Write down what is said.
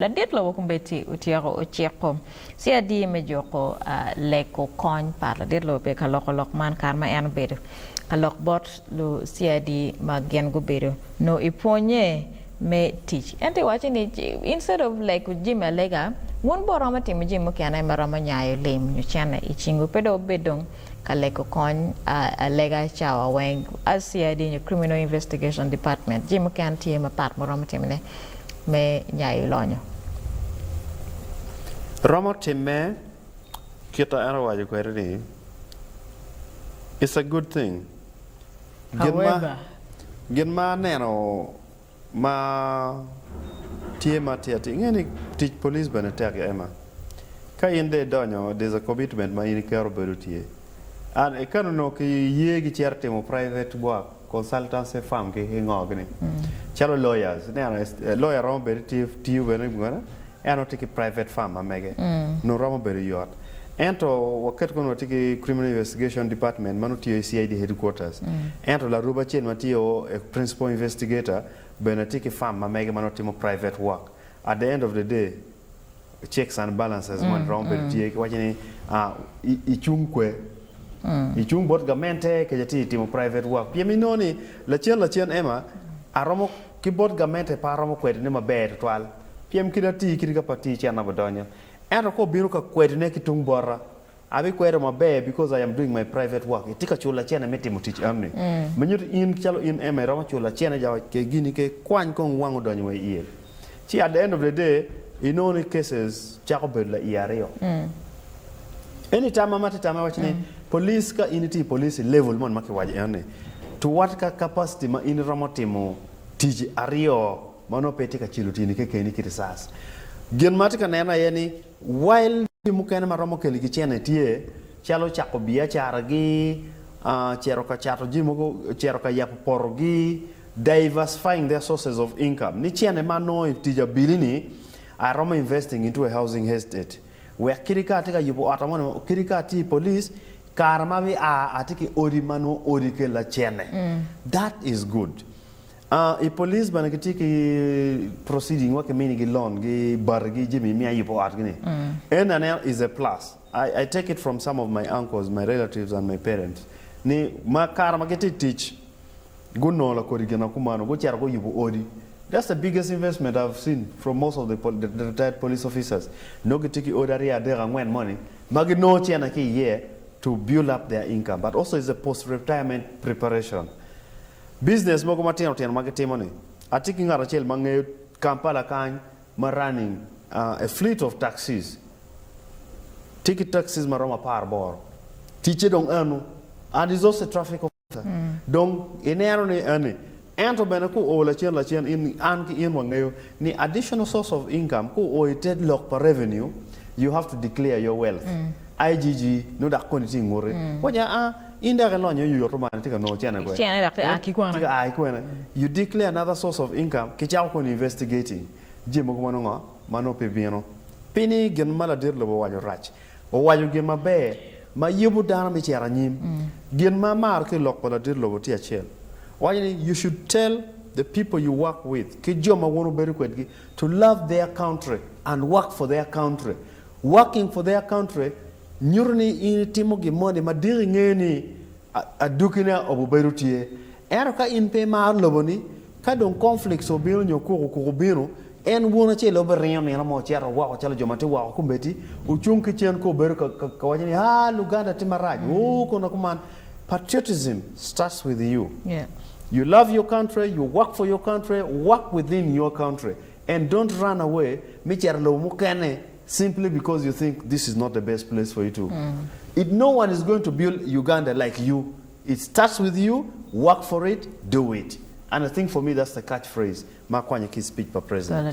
La det lo kumbeti utiaro Ociko sia di mejoko leko Kony par la det lo be kalok man karma en bedo kalok bot lo sia di magen go bedo no pwonye me teach ente watching instead of like jim lega one boroma tim jim mukene marama nyayo lem ñu chana ichingo pedo bedong kaleko Kony lega chawa weng asia di Criminal Investigation Department jim mukene tie ma part moroma timne me nyayo lonyo Romo time kita arawaje kwere it's a good thing. However, Genma neno ma tie matiati ngeni teach police bana tag ema. Ka inde donyo there's a commitment ma ini karo berutie. And e kanu no ki yegi cherte mo private work consultancy firm ke ngogni. Chalo lawyers ne lawyer rom berutie tiu bana ngana. Ano tiki private farm amege no ramo beri yot ento waket kono tiki Criminal Investigation Department manu tiyo CID headquarters ento la ruba chen matio principal investigator bena tiki farm amege manu timo private work at the end of the day checks and balances man ramo beri tiyo wachini ichungkwe ichung bot gamente kejati timo private work pia minoni la chen ema aromo ki bot gamente pa aromo kwete ni maber twal PM kidati kidika pati chana badanya and ko biro ka kwedne kitung bora abi kwere mabe because I am doing my private work itika chula chena meti mutich amni menyut in chalo in emera chula chena jawa ke gini ke kwany ko wangu donyo we iel chi at the end of the day in only cases chakobel la iario anytime amati tama wachini police ka initi police level mon make waje ane to what ka capacity ma in ramotimo tiji ario mano peti ka chilutini ke keni kirisas gen matika nena yani while mukene maromo keli ki chene tie chalo chako bia charagi chero ka chato jimo chero ka yap porgi diversifying their sources of income ni chene mano tija bilini aromo investing into a housing estate where kirika tika yupo atamono kirika ti police karma bi atiki ori mano ori ke la chene that is good. Police banakitiki proceeding wake mini gi loan gi bargi jimi mi ayipo atgini. NNL is a plus. I take it from some of my uncles, my relatives and my parents. Ni makara mageti teach guno la korigena kumano go chara go yipo odi. That's the biggest investment I've seen from most of the retired police officers. No getiki odari adera ngwen money. Magi no chena ki year to build up their income, but also is a post-retirement preparation. Business mo kumatino tiyan magetimo atiki ngara chel mange Kampala kan running a fleet of taxis ticket taxis maroma par bor teacher dong anu and is also a traffic officer dong enero ni ani ento bena ku o la chen in anki in wangayo ni additional source of income ku o ited lock per revenue you have to declare your wealth IGG no da koniti ngore waja inda kan lonyo you romani tika no chana kwe chana da tika you declare another source of income ke chaw ko investigating jimo ko mano mano pe bieno pini gen mala dir lo wajo rach o wajo gen mabe ma yibu dana mi chera nyim gen ma mar ke lok pala dir lo ti achel wajini you should tell the people you work with ke joma wono beru kwetgi to love their country and work for their country. Working for their country nyurni in timo gimone madiri ngeni adukina obuberutie ero ka in pe mar loboni ka don conflicts obiro nyoko ko biro en wona che lo berem ne mo chero wa ko chalo jomate wa ko mbeti uchung kichen ko ber ka wajini luganda timaraj ko na kuman patriotism starts with you. You love your country, you work for your country, work within your country and don't run away micherlo mukene simply because you think this is not the best place for you to. No one is going to build Uganda like you. It starts with you, work for it, do it. And I think for me that's the catchphrase. Makwanya ki speech per president.